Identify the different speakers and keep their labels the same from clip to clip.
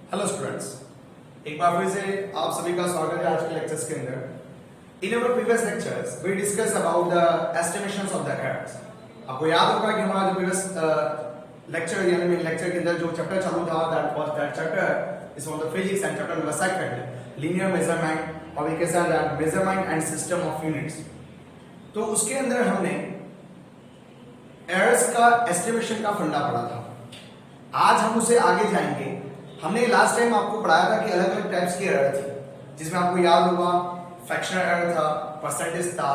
Speaker 1: Hello students, एक बार फिर से आप सभी का स्वागत है आज के लेक्चर्स के अंदर। In our previous lectures we discuss about the estimations of the errors. आपको याद होगा कि हमारा जो प्रीवियस लेक्चर यानी मेन लेक्चर के अंदर जो चैप्टर चालू था that chapter is on the physics and chapter number 2 linear measurement और we can say that measurement and system of units. तो उसके अंदर हमने एरर्स का एस्टिमेशन का फंडा पढ़ा था। आज हम उसे आगे जाएंगे। हमने लास्ट टाइम आपको पढ़ाया था कि अलग अलग टाइप्स की एरर थी, जिसमें आपको याद होगा फ्रैक्शनल एरर था, परसेंटेज था,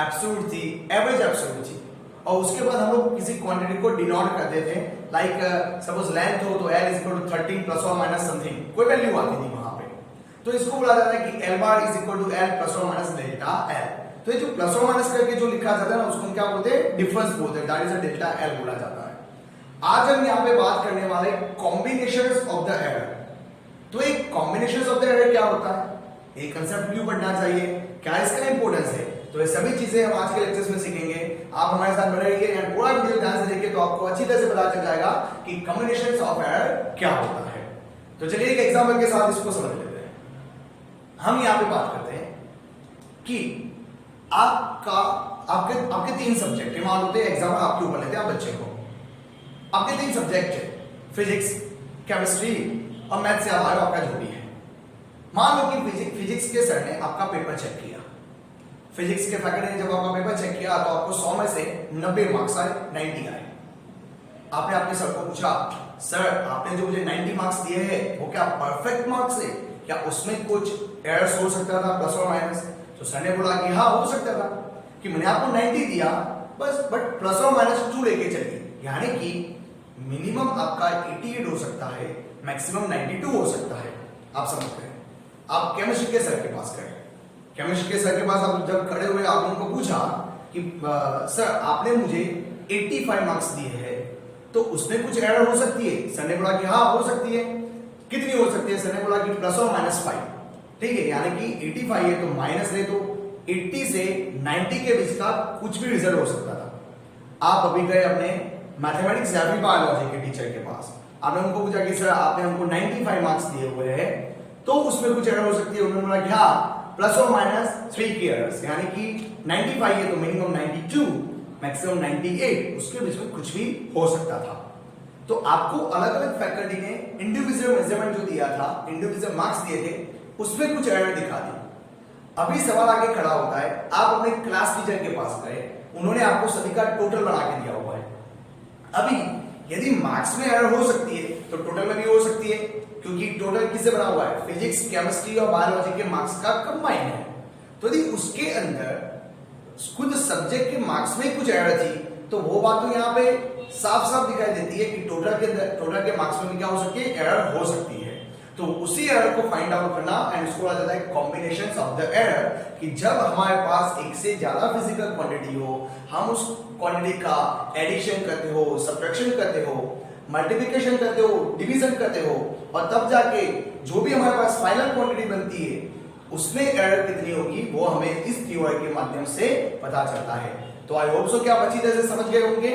Speaker 1: एब्सोल्यूट थी, एवरेज एब्सोल्यूट थी। और उसके बाद हम लोग किसी क्वांटिटी को डिनोट करते थे, लाइक सपोज लेंथ हो तो L इक्वल टू 13 प्लस और माइनस समथिंग कोई वैल्यू आती थी वहां पे। तो इसको बोला जाता है कि L bar is equal to L plus और माइनस डेल्टा L। तो ये जो प्लस और माइनस करके जो लिखा जाता है ना, उसको हम क्या बोलते हैं, डिफरेंस बोलते हैं, that is a delta L बोला जाता है। आज हम यहाँ पे बात करने वाले कॉम्बिनेशंस ऑफ द एरर। तो एक कॉम्बिनेशंस ऑफ द एरर क्या होता है, एक कंसेप्ट क्यों पढ़ना चाहिए, क्या इसका इंपॉर्टेंस है, तो ये सभी चीजें हम आज के लेक्चर्स में सीखेंगे। आप हमारे साथ बने रहिए एंड पूरा वीडियो ध्यान से देखिए तो आपको अच्छी तरह से पता चल जाएगा कि कॉम्बिनेशंस ऑफ एरर क्या होता है। तो चलिए एक एग्जांपल के साथ इसको समझ लेते हैं। हम यहाँ पे बात करते हैं कि आपके 3 सब्जेक्ट है। मान लेते हैं एग्जाम्पल आपके ऊपर लेते हैं, आप बच्चे को आपके 3 सब्जेक्ट है, फिजिक्स, केमिस्ट्री और मैथ से हमारा आपका जो भी है। मान लो कि फिजिक्स के सर ने आपका पेपर चेक किया, फिजिक्स के फैकल्टी ने जब आपका पेपर चेक किया तो आपको 100 में से 90 मार्क्स आए, 90 आए। आपने अपने सर को पूछा, सर आपने जो मुझे 90 मार्क्स दिए हैं वो क्या परफेक्ट मार्क्स है, क्या उसमें कुछ एरर्स हो सकता था प्लस और माइनस? तो सर ने बोला कि हाँ हो सकता था, कि मैंने आपको 90 दिया बस, बट प्लस और माइनस 2 लेके चलिए, यानी कि मिनिमम आपका 88 हो सकता है, मैक्सिमम 92 हो सकता है। आप समझ गए? आप केमिस्ट्री के सर के पास गए, केमिस्ट्री के सर के पास आप जब खड़े हुए आप उनको पूछा कि सर आपने मुझे 85 मार्क्स दिए हैं, तो उसमें कुछ एरर हो सकती है? सर ने बोला कि हाँ हो सकती है। कितनी हो सकती है? सर ने बोला कि प्लस और माइनस 5। ठीक है, यानी कि 85 है तो माइनस ले, तो 80 से 90 के बीच का कुछ भी रिजल्ट हो सकता था। आप अभी गए अपने मैथमेटिक्स या फिर बायोलॉजी के टीचर के पास, आपने उनको पूछा कि सर आपने हमको 95 मार्क्स दिए हुए हैं, तो उसमें कुछ एरर हो सकती है? उन्होंने बोला कि हाँ प्लस और माइनस 3 की एरर्स, यानी कि 95 है तो मिनिमम 92, मैक्सिमम 98, उसके बीच में कुछ भी हो सकता था। तो आपको अलग अलग फैकल्टी ने इंडिविजुअल मेजरमेंट जो दिया था, इंडिविजुअल मार्क्स दिए थे, उसमें कुछ एरर दिखा दी। अभी सवाल आगे खड़ा होता है, आप अपने क्लास टीचर के पास गए, उन्होंने आपको सभी का टोटल बना के दिया हुआ है। अभी यदि मार्क्स में एरर हो सकती है तो टोटल में भी हो सकती है, क्योंकि टोटल किससे बना हुआ है, फिजिक्स, केमिस्ट्री और बायोलॉजी के मार्क्स का कंबाइन है। तो यदि उसके अंदर खुद सब्जेक्ट के मार्क्स में कुछ एरर थी तो वो बात तो यहाँ पे साफ साफ दिखाई देती है कि टोटल के मार्क्स में भी क्या हो सकती है, एरर हो सकती है। तो उसी एरर को फाइंड आउट करना एंड इसको बोला जाता है कॉम्बिनेशंस ऑफ द एरर, कि जब हमारे पास एक से ज्यादा फिजिकल क्वांटिटी हो, हम उस क्वांटिटी का एडिशन करते हो, सब्ट्रैक्शन करते हो, मल्टीप्लिकेशन करते हो, डिवीजन करते हो, और तब जाके जो भी हमारे पास फाइनल क्वांटिटी बनती है उसमें एरर कितनी होगी वो हमें इस थ्योरी के माध्यम से पता चलता है। तो आई होप सो कि आप अच्छी तरह से समझ गए होंगे।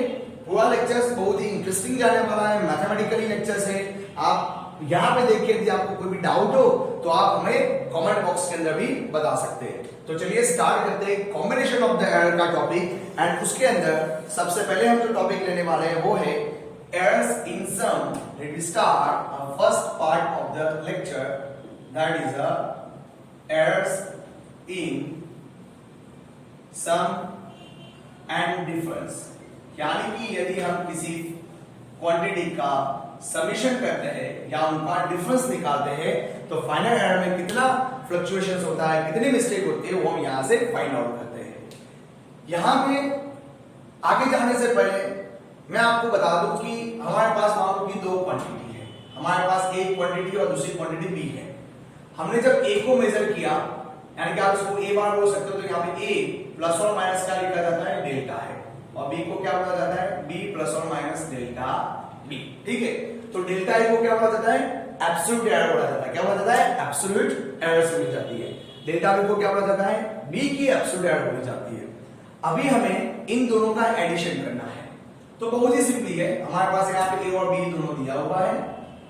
Speaker 1: पूरा लेक्चर्स बहुत ही इंटरेस्टिंग जाने वाला है, मैथमेटिकली लेक्चर्स है। आप यहाँ पे देखिए, यदि आपको कोई भी डाउट हो तो आप हमें कमेंट बॉक्स के अंदर भी बता सकते हैं। तो चलिए स्टार्ट करते हैं कॉम्बिनेशन ऑफ द एरर का टॉपिक। एंड उसके अंदर सबसे पहले हम जो टॉपिक लेने वाले हैं वो है errors in sum. Let us start first part of the lecture, that is errors in sum and difference. यानी कि यदि हम किसी क्वांटिटी का समेशन करते हैं या उनका डिफरेंस निकालते हैं तो फाइनल एरर में कितना फ्लक्चुएशंस होता है, कितनी मिस्टेक होती है, वो हम यहां से फाइंड आउट करते हैं। यहां पे आगे जाने से पहले मैं आपको बता दूं कि हमारे पास मान लो कि 2 क्वांटिटी है, हमारे पास एक क्वांटिटी और दूसरी क्वांटिटी बी है। हमने जब ए को मेजर किया, यानी कि आप इसको ए बार बोल सकते हो, तो यहाँ पे ए प्लस और माइनस क्या लिखा जाता है, डेल्टा है, और बी को क्या बोला जाता है, बी प्लस और माइनस डेल्टा बी। ठीक है, तो डेल्टा ए को क्या बोला जाता है, एब्सोल्यूट एरर बोला जाता है। क्या बोला जाता है, एब्सोल्यूट एरर से मिल जाती है। डेल्टा बी को क्या बोला जाता है, बी की एब्सोल्यूट एरर बोली जाती है। अभी हमें इन दोनों का एडिशन करना है, तो बहुत ही सिंपली है, हमारे पास यहाँ पे ए और बी दोनों दिया हुआ है,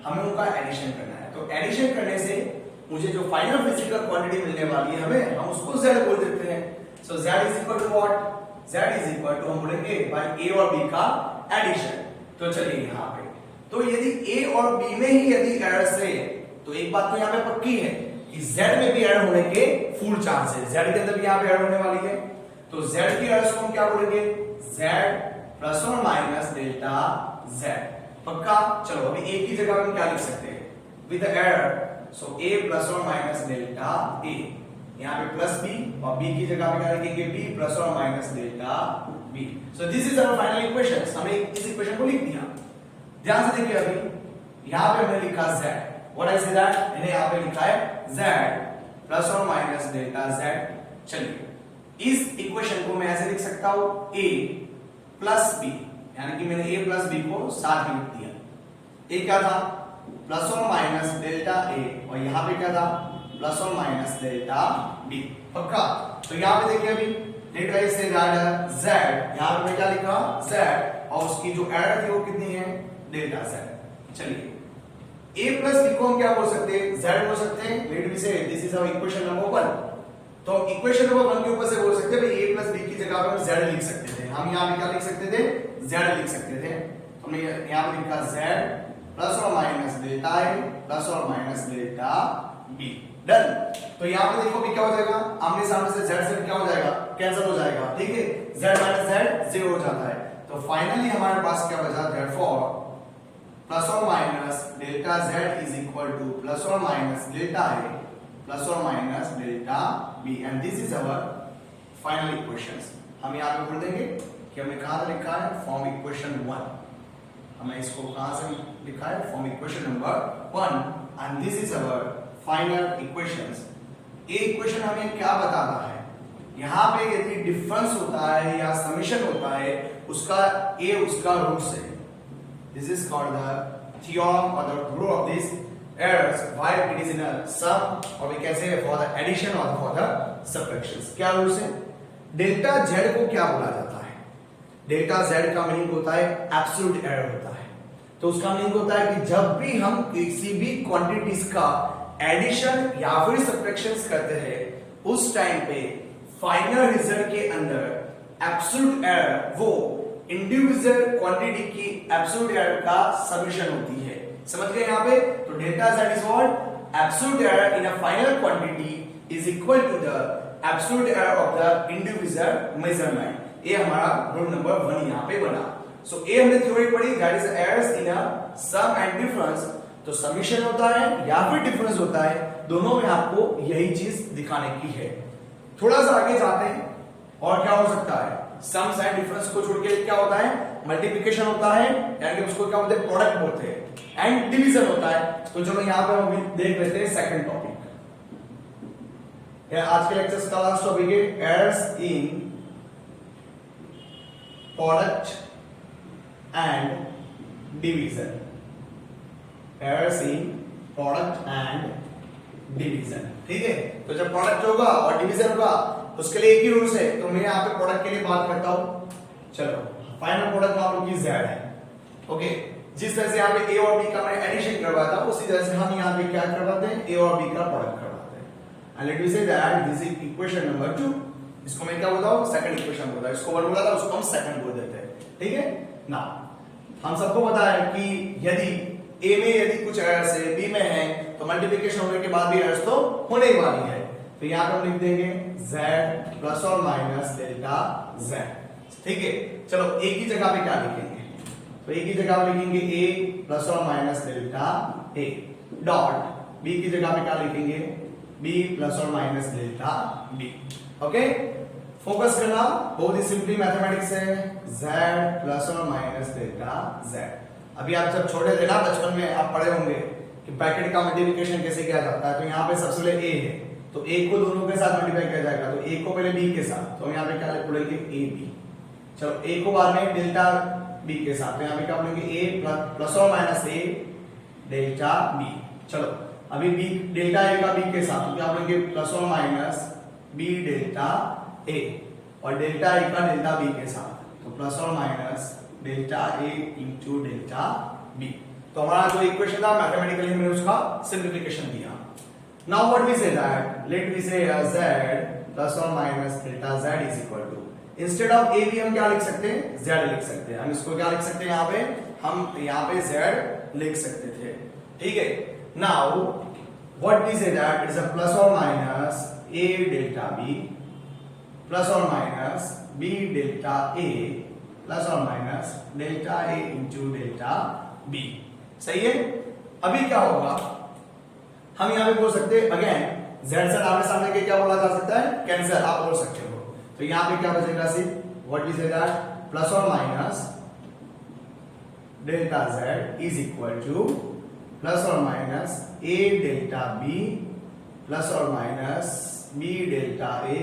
Speaker 1: हमें उनका एडिशन करना है। तो एडिशन करने से मुझे जो फाइनल फिजिकल क्वांटिटी मिलने वाली है हमें, हम उसको z बोल देते हैं। So z is equal to what, z is equal to हम बोलेंगे बाय a और b का एडिशन। तो चलिए यहाँ पे, तो यदि a और b में ही यदि एरर्स है तो एक बात तो यहाँ पे पक्की है कि z में भी एरर होने के फुल चांस है, z के अंदर भी यहाँ पे एरर होने वाली है। तो z की एरर्स को हम क्या बोलेंगे, z प्लस और माइनस डेल्टा z, पक्का। चलो अभी a की जगह हम क्या लिख सकते हैं with the error, so a plus और माइनस डेल्टा a, यहाँ पे प्लस b और b की जगह पे क्या लिखेंगे b प्लस और minus delta b। So this is our final equation, हमने इस इक्वेशन को लिख दिया। ध्यान से देखिए, अभी यहाँ पे हमने लिखा z, what I say that, मैंने यहाँ पे लिखा है z प्लस और माइनस डेल्टा z। चलिए इस इक्वेशन को मैं ऐसे लिख सकता हूं a प्लस b, यानी कि मैंने a प्लस b को साथ में लिख दिया। a क्या था, प्लस और माइनस डेल्टा a, और यहाँ पे क्या था, प्लस और माइनस डेल्टा b, पक्का। तो यहाँ पे देखिए अभी डेल्टा a से z, यहाँ पे मैं क्या लिखा z, और उसकी जो एरर थी वो कितनी है, डेल्टा z। चलिए a प्लस b को हम क्या बोल सकते हैं, z बोल सकते हैं। Let me say this is our equation number 1। तो इक्वेशन नंबर 1 के ऊपर से बोल सकते हैं भाई a प्लस b की जगह पे हम z लिख सकते थे। हम यहाँ पे क्या लिख सकते थे, z लिख सकते थे। हमने यहाँ पे लिखा z प्लस और माइनस डेल्टा a प्लस और माइनस डेल्टा b, डन। तो यहाँ पे देखो भी क्या हो जाएगा, आमने सामने से z क्या हो जाएगा, कैंसिल हो जाएगा, ठीक है, z माइनस z 0 हो जाता है। तो फाइनली हमारे पास क्या बचा, देयरफॉर प्लस और minus delta z is equal to plus और माइनस डेल्टा a प्लस और minus delta b, and this is our final equations. हम यहाँ पे बोल देंगे कि हमने कहाँ से लिखा है, फ्रॉम इक्वेशन 1। हमने इसको कहाँ से लिखा है, from equation number 1, and this is our final equations. ये इक्वेशन हमें क्या बताता है, यहाँ पे यदि डिफरेंस होता है या समेशन होता है उसका a उसका रूट से, this is called the theorem or the rule of these errors while it is in a sum, or we can say for the addition or for the subtractions। क्या rule से, delta z को क्या बोला जाता है, delta z का meaning होता है एब्सोल्यूट एरर होता है। तो उसका मीनिंग होता है कि जब भी हम किसी भी क्वांटिटीज का एडिशन या फिर सब्ट्रैक्शंस करते हैं उस टाइम पे फाइनल रिजल्ट के अंदर एब्सोल्यूट एरर वो इंडिविजुअल क्वांटिटी की एब्सोल्यूट एरर का समेशन होती है। समझ गए यहाँ पे, तो delta z is what, absolute error in a final quantity is equal to the absolute error of the individual measurement. ये हमारा रूल नंबर 1 यहाँ पे बना। सो ये हमने थ्योरी पढ़ी, that is errors in a sum and difference. तो summation होता है या फिर डिफरेंस होता है, दोनों में आपको यही चीज दिखाने की है। थोड़ा सा आगे जाते हैं, और क्या हो सकता है, सम्स एंड डिफरेंस को छोड़ के क्या होता है, मल्टीप्लिकेशन होता है, यानी कि उसको क्या बोलते हैं, प्रोडक्ट बोलते हैं, एंड डिवीजन होता है। तो चलो यहाँ पे हम देख लेते हैं सेकंड टॉपिक। आज के लेक्चर का लास्ट टॉपिक है errors in product and division. Errors in product and division, ठीक है। तो जब प्रोडक्ट होगा और डिवीजन होगा उसके लिए एक ही रूल्स है। तो मैं यहाँ पे प्रोडक्ट के लिए बात करता हूँ। चलो फाइनल प्रोडक्ट मान लो कि z है, ओके। जिस तरह से यहाँ पे a और b का मैं एडिशन करवाया था उसी तरह से हम यहाँ पे क्या करवाते हैं, a और b का प्रोडक्ट करवाते हैं। And let me say that this is equation number 2। इसको मैं क्या बोलता हूँ, सेकंड इक्वेशन बोलता हूँ। इसको 1 बोला था, उसको हम सेकंड बोल देते हैं, ठीक है ना। हम सबको पता है कि यदि a में यदि कुछ एरर्स है, b में है, तो मल्टीप्लिकेशन होने के बाद भी एरर्स तो होने ही वाली है। तो यहाँ पे हम लिख देंगे z प्लस और माइनस डेल्टा z, ठीक है। चलो a की जगह पे क्या लिखेंगे, तो a की जगह पे लिखेंगे a प्लस और minus delta a dot b की जगह पे क्या लिखेंगे b प्लस और minus delta b, okay. Focus करना, बहुत ही सिंपली मैथमेटिक्स है, z प्लस और माइनस डेल्टा z। अभी आप जब छोटे थे ना, बचपन में आप पढ़े होंगे कि ब्रैकेट का मल्टीप्लिकेशन कैसे किया जाता है। तो यहाँ पे सबसे पहले a है, तो a को दोनों के साथ मल्टीप्लाई किया जाएगा, तो a को पहले b के साथ, तो यहाँ पे क्या बोलेंगे ab। चलो a को बाद में डेल्टा b के साथ, तो यहाँ पे क्या बोलेंगे a प्लस और माइनस a डेल्टा b। चलो अभी b डेल्टा a का b के साथ, तो क्या बोलेंगे प्लस और माइनस b डेल्टा a, और डेल्टा a का डेल्टा b के साथ, तो प्लस और minus delta a into delta b। तो हमारा जो इक्वेशन था मैथमेटिकली मैंने उसका सिंप्लीफिकेशन दिया। Now what we say that let we say z plus और minus delta z is equal to, instead of a भी हम क्या लिख सकते हैं, z लिख सकते हैं। हम इसको क्या लिख सकते हैं, यहाँ पे z लिख सकते थे, ठीक है। Now what we say that it is a plus और minus a delta b plus और minus b delta a plus और minus delta a into delta b, सही है। अभी क्या होगा, हम यहां पे बोल सकते हैं अगेन z से आमने सामने के क्या बोला जा सकता है, कैंसिल, आप बोल सकते हो। तो यहां पे क्या बचेगा, सिर्फ what we say that plus और minus delta z is equal to plus और minus a delta b plus और minus b delta a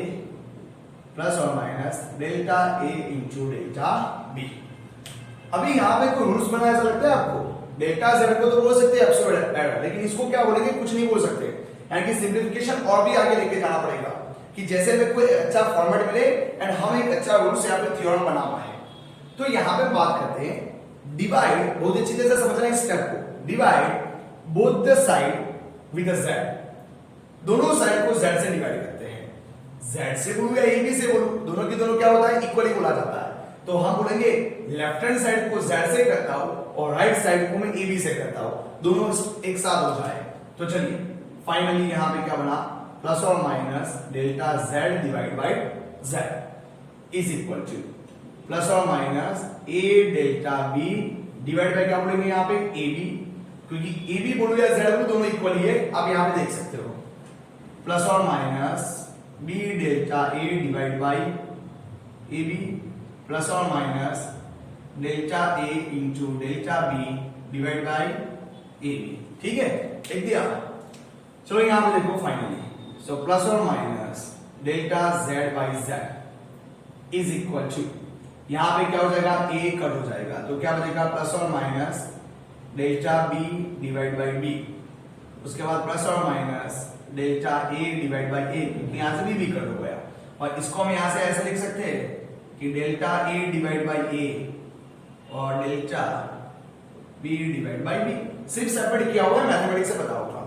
Speaker 1: plus और minus delta a into delta b। अभी यहां पे कोई रूल्स बनाया जा लगता है आपको, डेल्टा z को तो बोल सकते हैं एब्सोल्यूट एरर, लेकिन इसको क्या बोलेंगे, कुछ नहीं बोल सकते, यानी कि सिंप्लीफिकेशन और भी आगे लेके जाना पड़ेगा कि जैसे में कोई अच्छा फॉर्मेट मिले एंड हम एक अच्छा रूल्स या फिर थ्योरम बना पाए। तो यहां पे बात करते हैं डिवाइड, बहुत अच्छी तरह से समझना है इस स्टेप को, divide both the side with z, दोनों साइड को z से डिवाइड करते हैं। z से बोलूं या ab से बोलूं, दोनों की दोनों क्या होता है, इक्वली बोला जाता है। तो हम बोलेंगे लेफ्ट हैंड साइड को z से करता हूं और राइट साइड को मैं ab से करता हूं, दोनों एक साथ हो जाए। तो चलिए फाइनली यहां पे क्या बना, प्लस और minus delta z divide by z is equal to plus और minus a delta b divide by क्या बोलेंगे यहां पे ab, क्योंकि ab बोलो या z बोलो दोनों इक्वल ही है, आप यहां पे देख सकते हो। प्लस और minus b delta a divide by ab plus और minus delta a into delta b divide by ab, ठीक है, लिख दिया। चलो यहां पे देखो फाइनली, सो प्लस और minus delta z by z is equal to, यहां पे क्या हो जाएगा, a कट हो जाएगा, तो क्या बचेगा प्लस और minus delta b divide bye b, उसके बाद प्लस और minus delta a divide bye a, क्योंकि यहां से b कट हो गया, और इसको हम यहां से ऐसे लिख सकते हैं कि delta a divide bye a और delta b divide bye b, सिर्फ सेपरेट किया हुआ है, मैथमेटिक्स से पता होगा।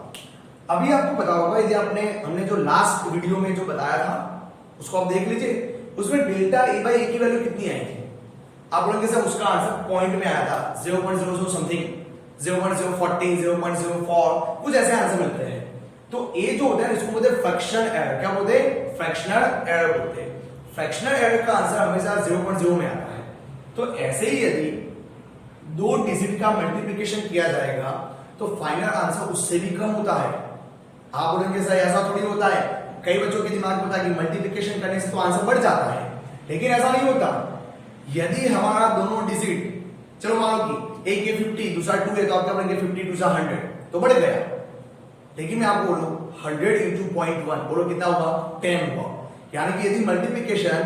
Speaker 1: अभी आपको पता होगा ये हमने जो लास्ट वीडियो में जो बताया था उसको आप देख लीजिए, उसमें डेल्टा a बाय a की वैल्यू कितनी आई थी, आप लोगों के साथ उसका आंसर पॉइंट में आया था 0.00 समथिंग, 0.040, 0.04, कुछ ऐसे आंसर मिलते हैं। तो a जो होता है इसको बोलते हैं फ्रैक्शन एरर, क्या बोलते हैं, फ्रैक्शनल एरर बोलते हैं। फ्रैक्शनल एरर का आंसर हमेशा 0.0 में आता है। तो ऐसे ही यदि दो डिजिट का मल्टीप्लिकेशन किया जाएगा तो फाइनल आंसर उससे भी कम होता है। आप बोलेंगे सर ऐसा थोड़ी होता है, कई बच्चों के दिमाग में होता है कि मल्टीप्लिकेशन करने से तो आंसर बढ़ जाता है, लेकिन ऐसा नहीं होता। यदि हमारा दोनों डिजिट, चलो मान लो कि एक ये 50 दूसरा 2 है, तो आप क्या बोलेंगे 50 दूसरा 100, तो बढ़ गया। लेकिन मैं आपको बोलूं 100 इंटू 0.1, बोलो कितना हुआ, 10 हुआ। यानी कि यदि मल्टीप्लिकेशन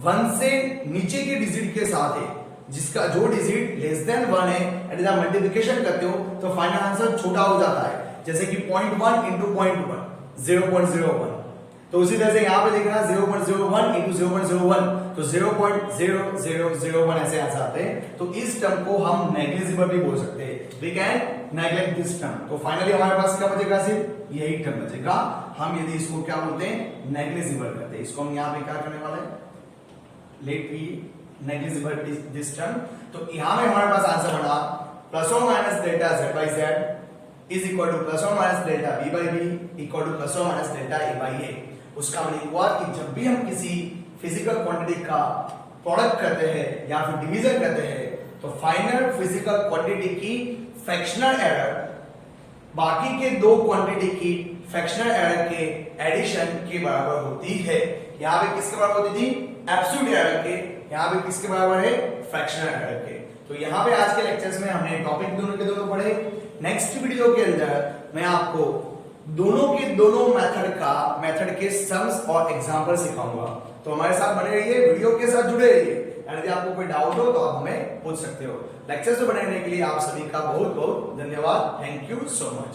Speaker 1: 1 से नीचे के डिजिट के साथ है, जिसका जो डिजिट लेस देन 1 है, यदि आप मल्टीप्लिकेशन करते हो तो फाइनल आंसर छोटा हो जाता है, जैसे कि 0.1 इंटू 0.1 0.01। तो उसी तरह से यहां पे देखना 0.01 इंटू 0.01, तो 0.0001 ऐसे आंसर आते हैं। तो इस टर्म को हम नेग्लिजिबल भी बोल सकते हैं, we can neglect this term. तो फाइनली हमारे पास क्या बचेगा, सिर्फ यही टर्म बचेगा। हम यदि इसको क्या बोलते हैं, नेग्लिजिबल करते हैं, इसको हम यहां पे क्या करने वाले हैं, let we negligible this term. तो यहां में हमारे पास आंसर बना प्लस और minus delta z by z is equal to plus और minus delta b by b equal to plus और minus delta a by a। उसका मतलब हुआ कि जब भी हम किसी फिजिकल क्वांटिटी का प्रोडक्ट करते हैं या फिर डिवीजन करते हैं, तो फाइनल फिजिकल क्वांटिटी की फ्रैक्शनल एरर बाकी के दो क्वांटिटी की फ्रैक्शनल एरर के एडिशन के बराबर होती है। यहां पे किसके बराबर होती थी, एब्सोल्यूट एरर के, यहां पे किसके बराबर है, फ्रैक्शनल एरर के। तो यहां पे आज के लेक्चर्स में हमने टॉपिक दोनों के दोनों पढ़े। नेक्स्ट वीडियो के अंदर मैं आपको दोनों के दोनों मेथड के सम्स और एग्जांपल सिखाऊंगा। तो हमारे साथ बने रहिए, वीडियो के साथ जुड़े रहिए। यदि आपको कोई डाउट हो तो आप हमें पूछ सकते हो। लेक्चर्स में बने रहने के लिए आप सभी का बहुत बहुत धन्यवाद। Thank you so much.